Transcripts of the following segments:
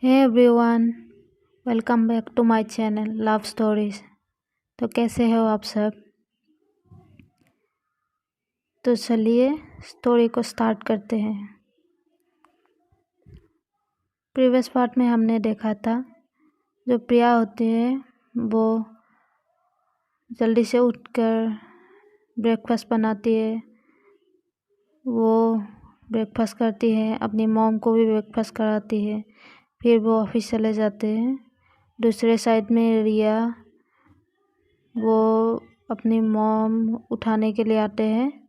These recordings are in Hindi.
Hey everyone, welcome back to my channel love stories. तो कैसे हो आप सब। तो चलिए स्टोरी को स्टार्ट करते हैं। प्रीवियस पार्ट में हमने देखा था जो प्रिया होती है वो जल्दी से उठकर ब्रेकफास्ट बनाती है। वो ब्रेकफास्ट करती है, अपनी मॉम को भी ब्रेकफास्ट कराती है, फिर वो ऑफिस चले जाते हैं। दूसरे साइड में रिया वो अपनी मॉम उठाने के लिए आते हैं,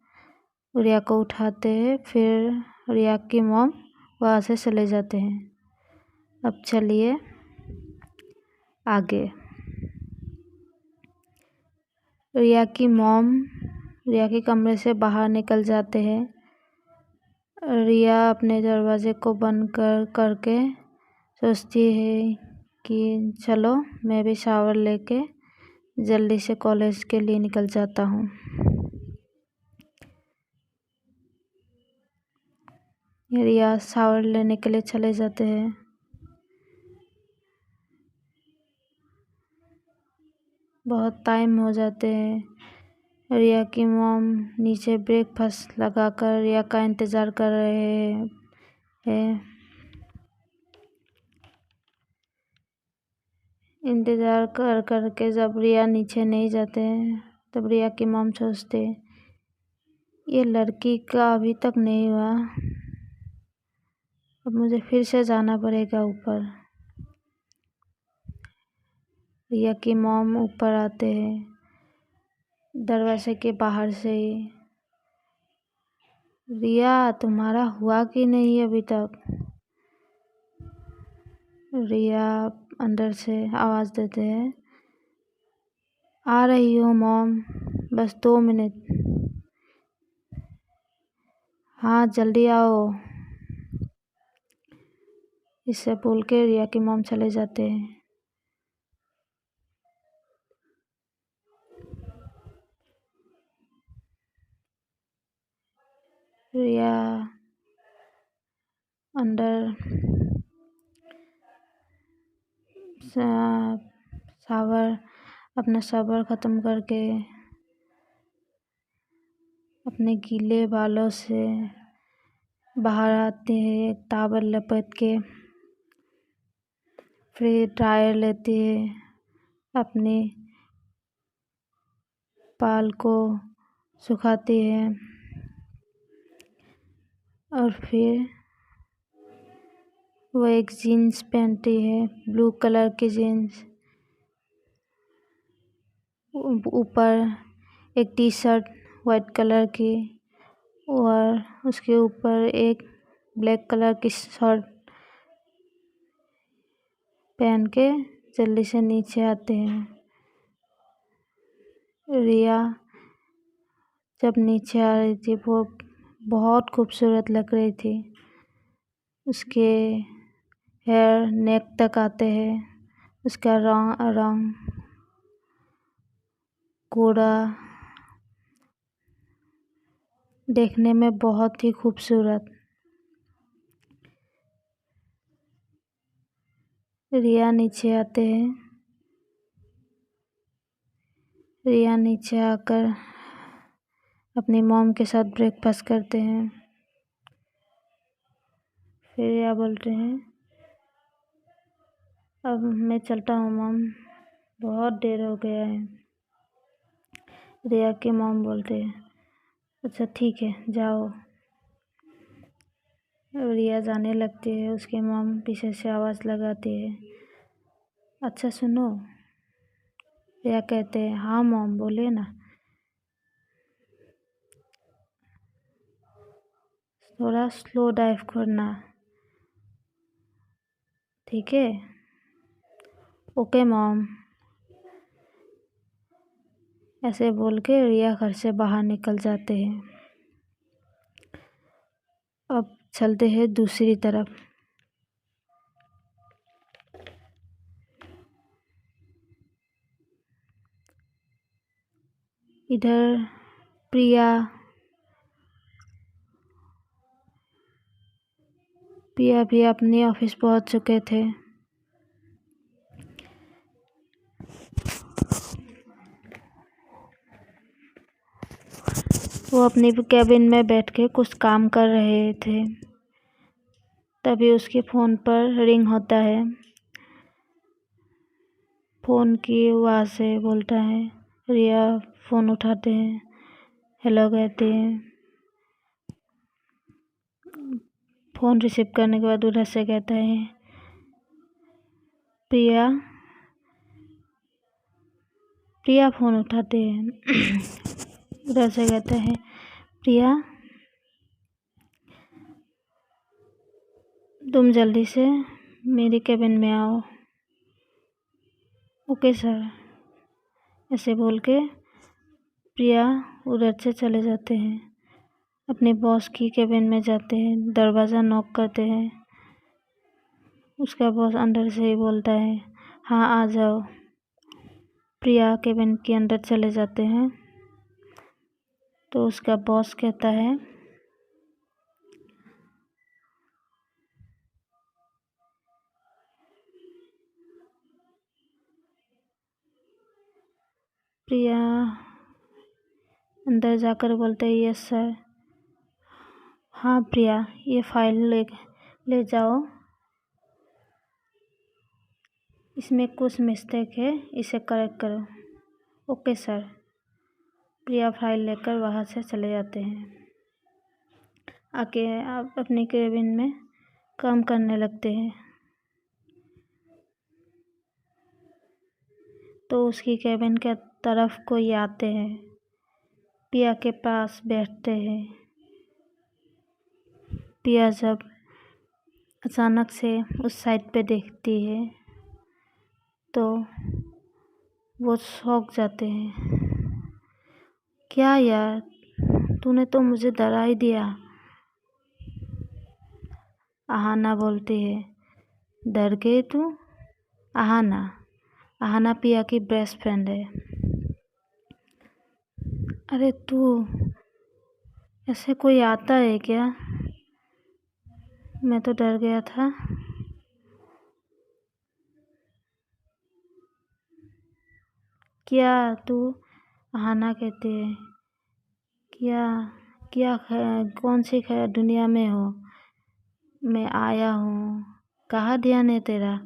रिया को उठाते हैं, फिर रिया की मॉम वहाँ से चले जाते हैं। अब चलिए आगे। रिया की मॉम रिया के कमरे से बाहर निकल जाते हैं। रिया अपने दरवाजे को बंद करके सोचती है कि चलो मैं भी शावर लेके जल्दी से कॉलेज के लिए निकल जाता हूँ। रिया शावर लेने के लिए चले जाते हैं। बहुत टाइम हो जाते हैं। रिया की मॉम नीचे ब्रेकफास्ट लगाकर रिया का इंतज़ार कर रहे हैं। इंतज़ार कर करके जब रिया नीचे नहीं जाते हैं तब रिया की मॉम सोचते ये लड़की का अभी तक नहीं हुआ, अब मुझे फिर से जाना पड़ेगा ऊपर। रिया की मॉम ऊपर आते हैं दरवाजे के बाहर से ही। रिया तुम्हारा हुआ कि नहीं अभी तक। रिया अंदर से आवाज़ देते हैं, आ रही हूँ मॉम, बस 2 मिनट। हाँ जल्दी आओ। इससे बोल के रिया की मॉम चले जाते हैं। रिया अंदर शावर अपना शावर ख़त्म करके अपने गीले बालों से बाहर आते हैं, एक टॉवल लपेट के। फिर ड्रायर लेती है, अपने बाल को सुखाती है और फिर वो एक जीन्स पहनती है, ब्लू कलर की जीन्स। ऊपर एक टी शर्ट वाइट कलर की और उसके ऊपर एक ब्लैक कलर की शर्ट पहन के जल्दी से नीचे आते हैं। रिया जब नीचे आ रही थी वो बहुत खूबसूरत लग रही थी। उसके हेयर नेक तक आते हैं, उसका रंग गोरा, देखने में बहुत ही खूबसूरत। रिया नीचे आते हैं। रिया नीचे आकर अपनी मॉम के साथ ब्रेकफास्ट करते हैं। फिर रिया बोलते हैं, अब मैं चलता हूँ मॉम, बहुत देर हो गया है। रिया के मॉम बोलते हैं, अच्छा ठीक है जाओ। रिया जाने लगती है, उसके मॉम पीछे से आवाज़ लगाती है, अच्छा सुनो। रिया कहते हैं, हाँ मॉम बोले ना। थोड़ा स्लो ड्राइव करना, ठीक है। Okay mom. ऐसे बोल के रिया घर से बाहर निकल जाते हैं। अब चलते हैं दूसरी तरफ। इधर प्रिया भी अपने ऑफिस पहुंच चुके थे। वो अपनी कैबिन में बैठ के कुछ काम कर रहे थे। तभी उसके फ़ोन पर रिंग होता है। फ़ोन की आवाज़ से बोलता है। रिया फ़ोन उठाते हैं, हेलो कहते हैं। फ़ोन रिसीव करने के बाद उधर से कहता है, प्रिया फ़ोन उठाते हैं। उधर से कहता है, प्रिया तुम जल्दी से मेरी कैबिन में आओ। Okay sir. ऐसे बोल के प्रिया उधर से चले जाते हैं। अपने बॉस की कैबिन में जाते हैं, दरवाज़ा नॉक करते हैं। उसका बॉस अंदर से ही बोलता है, हाँ आ जाओ। प्रिया कैबिन के अंदर चले जाते हैं तो उसका बॉस कहता है, प्रिया अंदर जाकर बोलते हैं, यस सर। हाँ प्रिया, ये फाइल ले जाओ, इसमें कुछ मिस्टेक है, इसे करेक्ट करो। Okay sir. प्रिया फाइल लेकर वहाँ से चले जाते हैं। आके आप अपनी कैबिन में काम करने लगते हैं। तो उसकी कैबिन के तरफ कोई आते हैं, प्रिया के पास बैठते हैं। प्रिया जब अचानक से उस साइड पे देखती है तो वो शौक जाते हैं। क्या यार, तूने तो मुझे डरा ही दिया। आहाना बोलती है, डर गई तू? आहाना प्रिया की बेस्ट फ्रेंड है। अरे तू, ऐसे कोई आता है क्या? मैं तो डर गया था। क्या तू? आहाना कहते हैं, क्या कौन सी दुनिया में हो? मैं आया हूँ। कहाँ ध्यान है तेरा?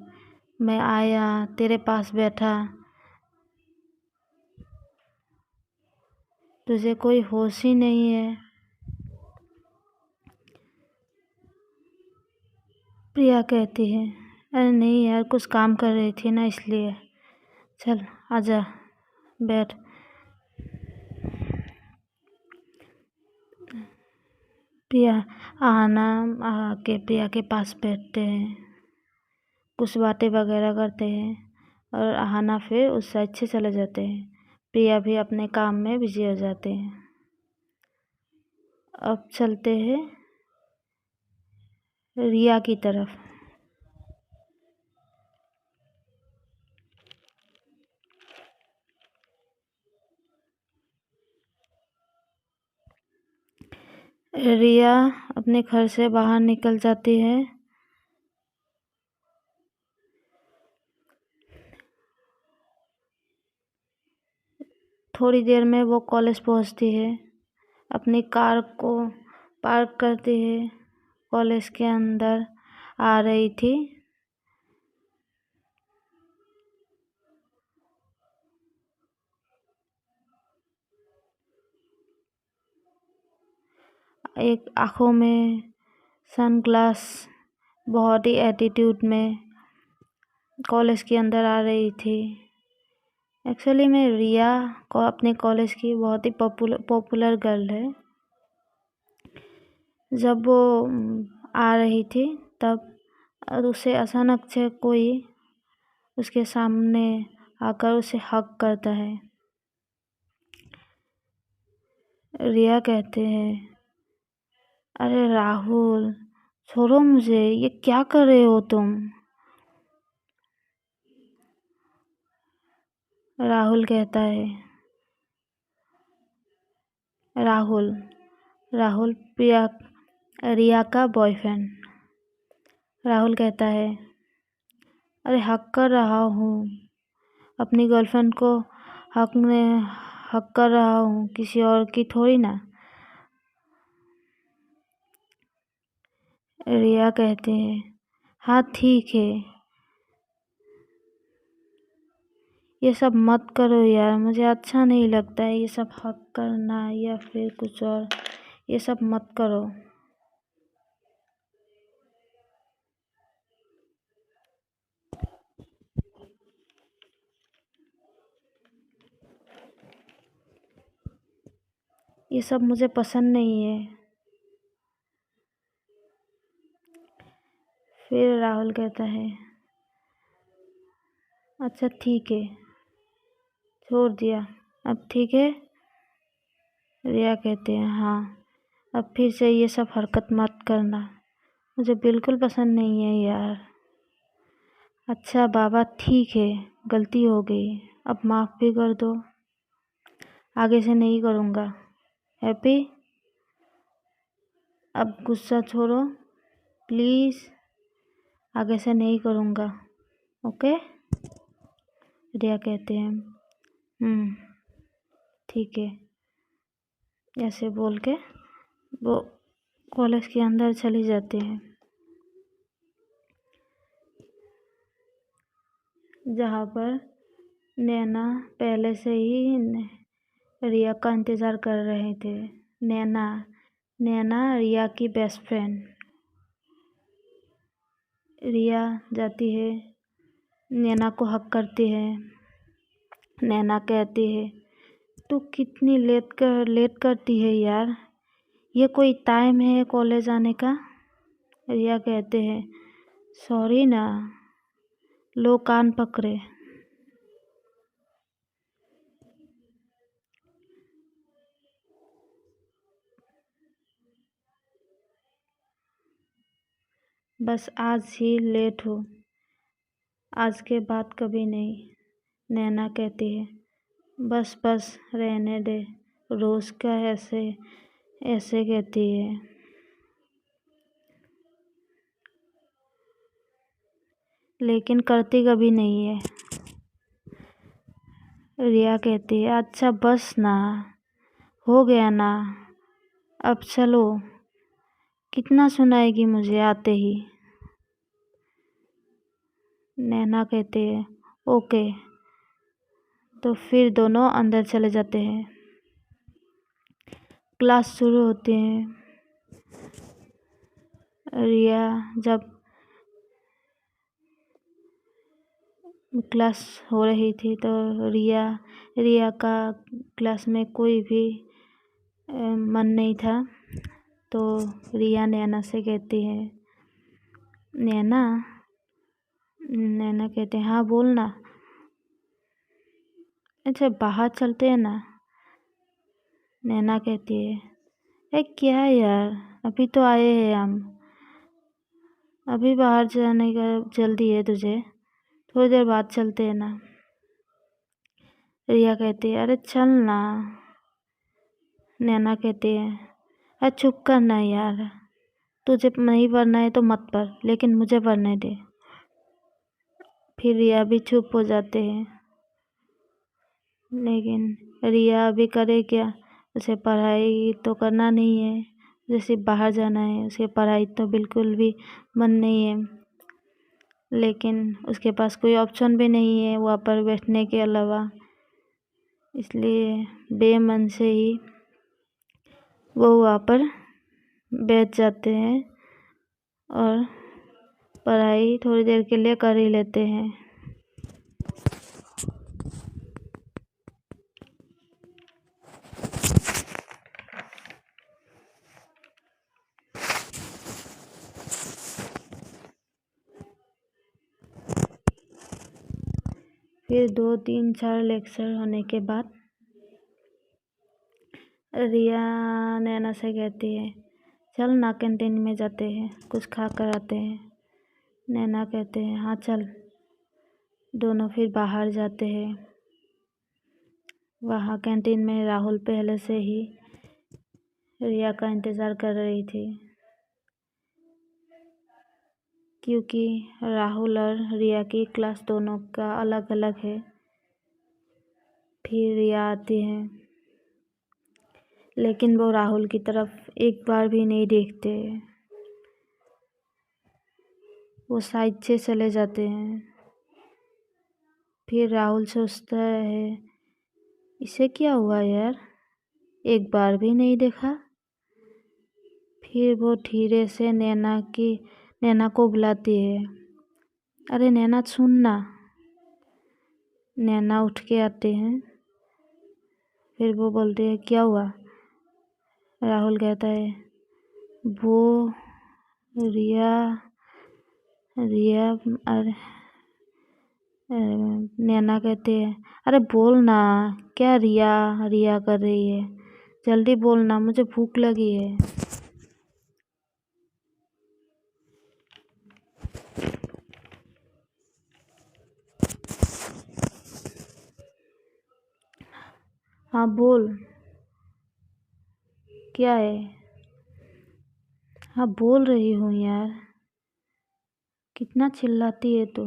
मैं आया, तेरे पास बैठा, तुझे कोई होश ही नहीं है। प्रिया कहती है, अरे नहीं यार, कुछ काम कर रही थी ना इसलिए। चल आजा, बैठ। प्रिया आना आके प्रिया के पास बैठते हैं, कुछ बातें वगैरह करते हैं और आहाना फिर उस साइड से चले जाते हैं। प्रिया भी अपने काम में बिजी हो जाते हैं। अब चलते हैं रिया की तरफ। रिया अपने घर से बाहर निकल जाती है। थोड़ी देर में वो कॉलेज पहुंचती है। अपनी कार को पार्क करती है। कॉलेज के अंदर आ रही थी। एक आँखों में सनग्लास, बहुत ही एटीट्यूड में कॉलेज के अंदर आ रही थी। एक्चुअली में रिया को अपने कॉलेज की बहुत ही पॉपुलर गर्ल है। जब वो आ रही थी तब उसे अचानक से कोई उसके सामने आकर उसे हग करता है। रिया कहते हैं, अरे राहुल छोड़ो मुझे, ये क्या कर रहे हो तुम? राहुल कहता है, राहुल रिया का बॉयफ्रेंड। राहुल कहता है, अरे हक कर रहा हूँ, अपनी गर्लफ्रेंड को हक कर रहा हूँ, किसी और की थोड़ी ना। रिया कहते हैं, हाँ ठीक है, ये सब मत करो यार, मुझे अच्छा नहीं लगता है ये सब हक करना या फिर कुछ और, ये सब मत करो। ये सब मुझे पसंद नहीं है। फिर राहुल कहता है, अच्छा ठीक है, छोड़ दिया, अब ठीक है। रिया कहते हैं, हाँ अब फिर से ये सब हरकत मत करना, मुझे बिल्कुल पसंद नहीं है यार। अच्छा बाबा ठीक है, गलती हो गई, अब माफ़ भी कर दो, आगे से नहीं करूँगा। हैप्पी, अब गुस्सा छोड़ो प्लीज़, आगे से नहीं करूँगा, ओके। रिया कहते हैं, ठीक है। ऐसे बोल के वो कॉलेज के अंदर चली जाती है, जहाँ पर नैना पहले से ही रिया का इंतज़ार कर रहे थे। नैना रिया की बेस्ट फ्रेंड। रिया जाती है, नैना को हक करती है। नैना कहती है, तू कितनी लेट करती है यार, ये कोई टाइम है कॉलेज आने का। रिया कहते हैं, सॉरी ना, लो कान पकड़े। बस आज ही लेट हो, आज के बाद कभी नहीं। नैना कहती है, बस रहने दे, रोज़ का ऐसे कहती है। लेकिन करती कभी नहीं है। रिया कहती है, अच्छा बस ना, हो गया ना, अब चलो, कितना सुनाएगी मुझे आते ही। नैना कहती है, ओके। तो फिर दोनों अंदर चले जाते हैं। क्लास शुरू होती है। रिया जब क्लास हो रही थी तो रिया का क्लास में कोई भी मन नहीं था, तो रिया नैना से कहती है, नैना कहते हैं, हाँ बोल ना। अच्छा बाहर चलते हैं ना। नैना कहती है, क्या यार, अभी तो आए हैं हम, अभी बाहर जाने का जल्दी है तुझे, थोड़ी देर बाद चलते हैं ना। रिया कहती है, अरे चल ना। नैना कहती है, अरे चुप करना यार, तुझे नहीं पढ़ना है तो मत पढ़, लेकिन मुझे पढ़ने दे। फिर रिया भी चुप हो जाते हैं। लेकिन रिया अभी करे क्या, उसे पढ़ाई तो करना नहीं है, जैसे बाहर जाना है, उसे पढ़ाई तो बिल्कुल भी मन नहीं है। लेकिन उसके पास कोई ऑप्शन भी नहीं है वहाँ पर बैठने के अलावा, इसलिए बेमन से ही वो वहाँ पर बैठ जाते हैं और पढ़ाई थोड़ी देर के लिए कर ही लेते हैं। फिर 2 3 4 लेक्चर होने के बाद रिया नैना से कहती है, चल ना कैंटीन में जाते हैं, कुछ खा कर आते हैं। नैना कहते हैं, हाँ चल। दोनों फिर बाहर जाते हैं। वहाँ कैंटीन में राहुल पहले से ही रिया का इंतज़ार कर रही थी। क्योंकि राहुल और रिया की क्लास दोनों का अलग अलग है। फिर रिया आती है, लेकिन वो राहुल की तरफ एक बार भी नहीं देखते, वो साइड से चले जाते हैं। फिर राहुल सोचता है, इसे क्या हुआ यार, एक बार भी नहीं देखा। फिर वो धीरे से नैना को बुलाती है, अरे नैना सुनना। नैना उठ के आते हैं। फिर वो बोलते हैं, क्या हुआ। राहुल कहता है, वो रिया रिया अरे नैना कहते हैं, अरे बोल ना, क्या रिया रिया कर रही है, जल्दी बोलना, मुझे भूख लगी है। हाँ बोल, क्या है। हाँ बोल रही हूँ यार, कितना चिल्लाती है तू।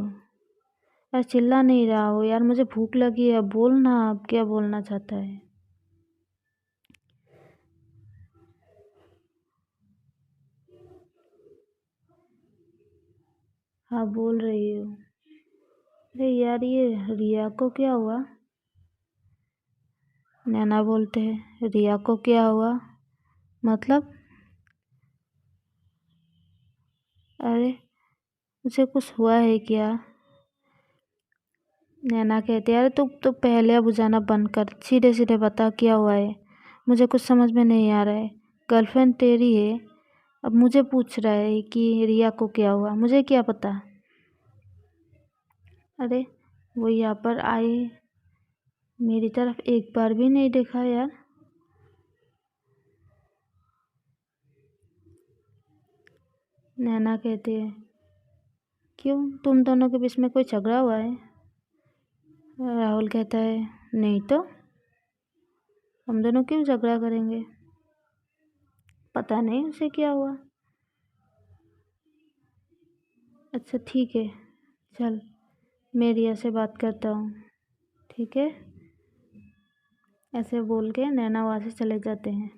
यार चिल्ला नहीं रहा हो यार, मुझे भूख लगी है, बोल ना, आप क्या बोलना चाहता है। हाँ बोल रही हूँ। अरे यार ये रिया को क्या हुआ। नैना बोलते हैं, रिया को क्या हुआ मतलब। अरे मुझे कुछ हुआ है क्या। नैना कहती है, अरे तू तो पहले बुझाना बंद कर, सीधे सीधे बता क्या हुआ है, मुझे कुछ समझ में नहीं आ रहा है। गर्लफ्रेंड तेरी है, अब मुझे पूछ रहा है कि रिया को क्या हुआ, मुझे क्या पता। अरे वो यहाँ पर आए, मेरी तरफ एक बार भी नहीं देखा यार। नैना कहती है, क्यों, तुम दोनों के बीच में कोई झगड़ा हुआ है। राहुल कहता है, नहीं तो, हम दोनों क्यों झगड़ा करेंगे, पता नहीं उसे क्या हुआ। अच्छा ठीक है, चल मैं रिया से बात करता हूँ, ठीक है। ऐसे बोल के नैना वहाँ से चले जाते हैं।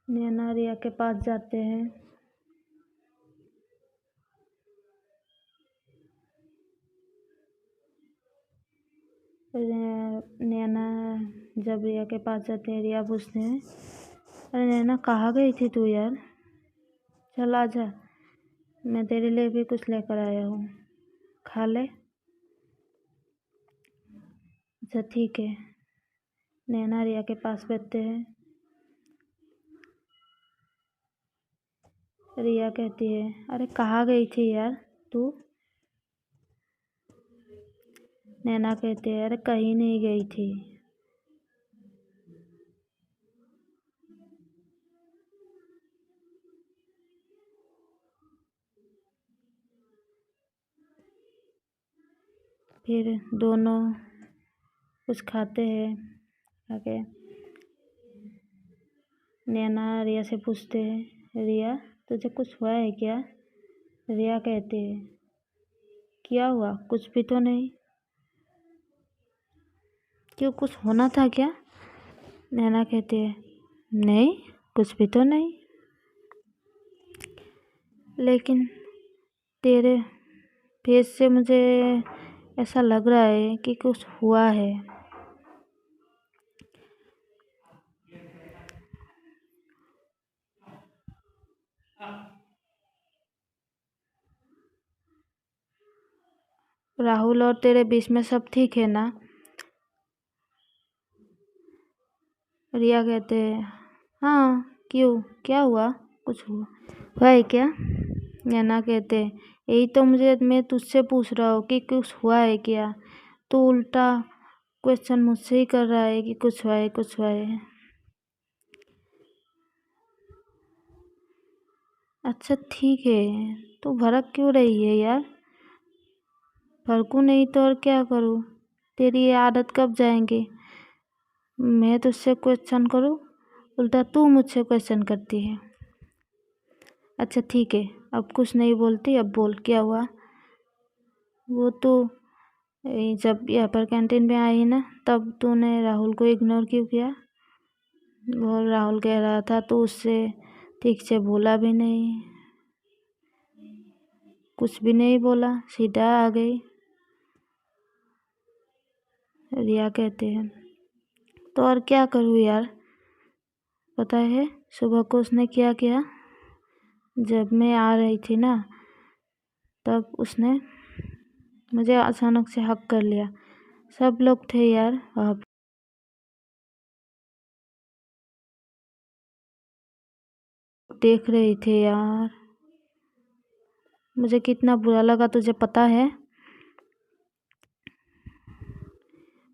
नैना रिया के पास जाते हैं। नैना जब रिया के पास जाते हैं, रिया पूछते हैं, अरे नैना कहाँ गई थी तू यार, चल आजा, मैं तेरे लिए भी कुछ लेकर आया हूँ, खा ले। अच्छा ठीक है। नैना रिया के पास बैठते हैं। रिया कहती है, अरे कहाँ गई थी यार तू। नैना कहती है, अरे कहीं नहीं गई थी। फिर दोनों कुछ खाते हैं। आगे नैना रिया से पूछते हैं, रिया तुझे कुछ हुआ है क्या। रिया कहती है, क्या हुआ, कुछ भी तो नहीं। क्यों, कुछ होना था क्या। नैना कहती है, नहीं, कुछ भी तो नहीं, लेकिन तेरे फेस से मुझे ऐसा लग रहा है कि कुछ हुआ है। राहुल और तेरे बीच में सब ठीक है ना। रिया कहते हैं, हाँ क्यों, क्या हुआ, कुछ हुआ है क्या। नैना कहते हैं, यही तो मैं तुझसे पूछ रहा हूँ कि कुछ हुआ है क्या, तू उल्टा क्वेश्चन मुझसे ही कर रहा है कि कुछ हुआ है कुछ हुआ है। अच्छा ठीक है, तू भड़क क्यों रही है यार, भड़कू नहीं तो और क्या करूँ। तेरी ये आदत कब जाएंगी? मैं तुझसे क्वेश्चन करूँ, उल्टा तू मुझसे क्वेश्चन करती है। अच्छा ठीक है, अब कुछ नहीं बोलती, अब बोल क्या हुआ? वो तू जब यहाँ पर कैंटीन में आई ना, तब तूने राहुल को इग्नोर क्यों किया? वो राहुल कह रहा था तो उससे ठीक से बोला भी नहीं, कुछ भी नहीं बोला, सीधा आ गई। रिया कहते हैं तो और क्या करूँ यार? पता है सुबह को उसने क्या किया? जब मैं आ रही थी ना, तब उसने मुझे अचानक से हक कर लिया। सब लोग थे यार वहाँ पे, देख रहे थे यार। मुझे कितना बुरा लगा तुझे पता है?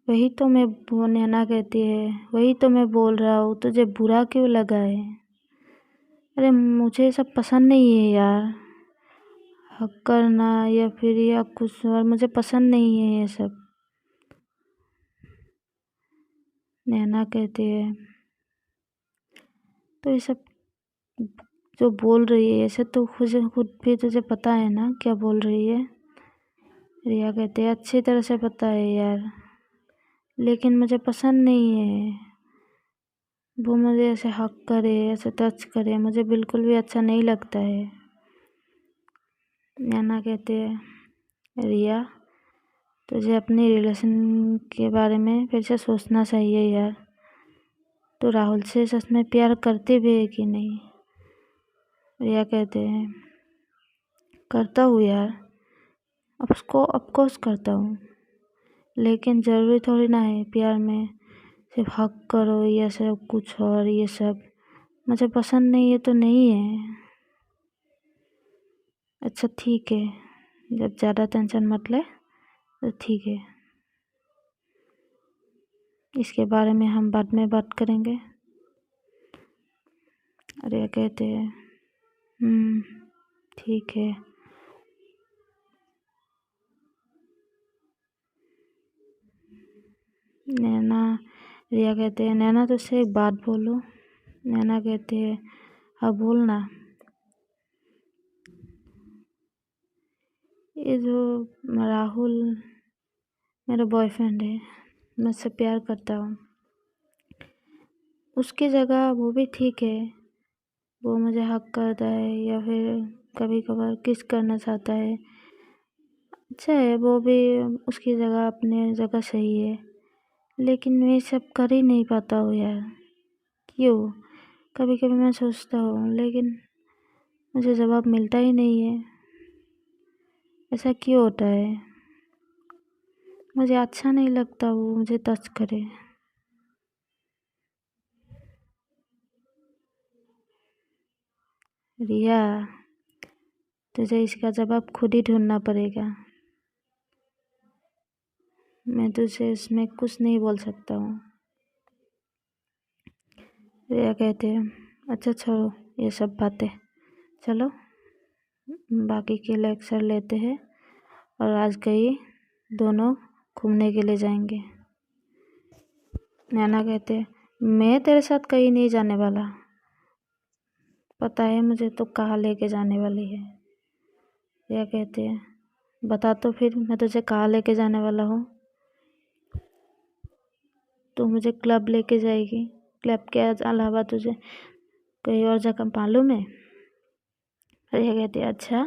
वही तो मैं, वो नैना कहती है, वही तो मैं बोल रहा हूँ, तुझे बुरा क्यों लगा है? अरे मुझे सब पसंद नहीं है यार, हक करना या फिर या कुछ और, मुझे पसंद नहीं है ये सब। नैना कहती है तो ये सब जो बोल रही है ऐसे तो खुद भी तुझे पता है ना क्या बोल रही है? रिया कहती है अच्छी तरह से पता है यार, लेकिन मुझे पसंद नहीं है। वो मुझे ऐसे हक करे, ऐसे टच करे, मुझे बिल्कुल भी अच्छा नहीं लगता है। नैना कहते हैं रिया, तुझे अपनी रिलेशन के बारे में फिर से सोचना चाहिए यार। तो राहुल से सच में प्यार करते भी है कि नहीं? रिया कहते हैं करता हूँ यार, ऑफकोर्स करता हूँ, लेकिन ज़रूरी थोड़ी ना है प्यार में सिर्फ हक करो या सब कुछ और। ये सब मुझे पसंद नहीं है तो नहीं है। अच्छा ठीक है, जब ज़्यादा टेंशन मत ले तो ठीक है, इसके बारे में हम बाद में बात करेंगे। अरे कहते हैं ठीक है। नैना, रिया कहते हैं नैना तुझसे एक बात बोलूं? नैना कहती है हाँ बोलना। ये जो राहुल मेरा बॉयफ्रेंड है, मैं उससे प्यार करता हूँ, उसकी जगह वो भी ठीक है, वो मुझे हक करता है या फिर कभी कभार किस करना चाहता है, अच्छा है, वो भी उसकी जगह अपने जगह सही है, लेकिन मैं सब कर ही नहीं पाता हूँ यार। क्यों? कभी कभी मैं सोचता हूँ, लेकिन मुझे जवाब मिलता ही नहीं है। ऐसा क्यों होता है? मुझे अच्छा नहीं लगता वो मुझे टच करे। रिया, तुझे इसका जवाब खुद ही ढूंढना पड़ेगा, मैं तुझे इसमें कुछ नहीं बोल सकता हूँ। रिया कहते हैं अच्छा छोड़ो ये सब बातें, चलो बाकी के लेक्चर लेते हैं, और आज कहीं दोनों घूमने के लिए जाएंगे। नैना कहते हैं मैं तेरे साथ कहीं नहीं जाने वाला, पता है मुझे तो कहाँ लेके जाने वाली है। रिया कहते हैं बता तो फिर, मैं तुझे कहाँ लेके जाने वाला हूँ? तू मुझे क्लब लेके जाएगी, क्लब के अलावा तुझे कहीं और जगह मालूम है? रिया कहती है अच्छा,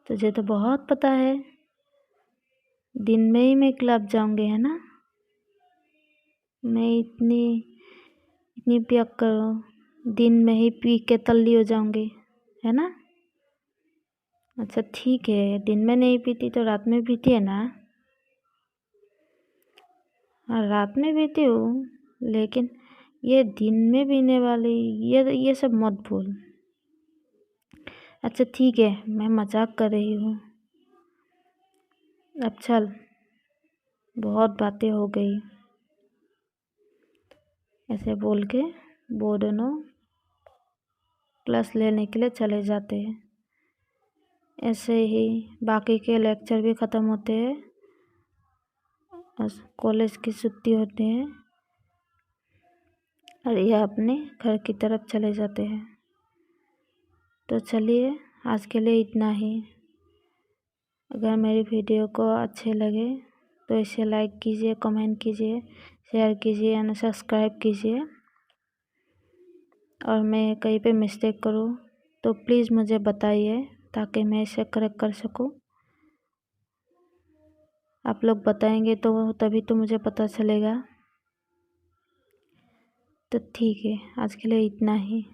तुझे तो बहुत पता है, दिन में ही मैं क्लब जाऊंगी है ना? मैं इतनी इतनी पियक्कर हूँ, दिन में ही पी के तल्ली हो जाऊंगी है ना? अच्छा ठीक है, दिन में नहीं पीती तो रात में पीती है ना? हाँ रात में पीती हूँ, लेकिन ये दिन में पीने वाली ये सब मत बोल। अच्छा ठीक है, मैं मजाक कर रही हूँ, अब चल, बहुत बातें हो गई। ऐसे बोल के वो दोनों क्लास लेने के लिए चले जाते हैं। ऐसे ही बाकी के लेक्चर भी ख़त्म होते हैं और कॉलेज की छुट्टी होती है और यह अपने घर की तरफ चले जाते हैं। तो चलिए आज के लिए इतना ही। अगर मेरी वीडियो को अच्छे लगे तो इसे लाइक कीजिए, कमेंट कीजिए, शेयर कीजिए एंड सब्सक्राइब कीजिए। और मैं कहीं पे मिस्टेक करूँ तो प्लीज़ मुझे बताइए ताकि मैं इसे करेक्ट कर सकूँ। आप लोग बताएंगे तो तभी तो मुझे पता चलेगा। तो ठीक है, आज के लिए इतना ही।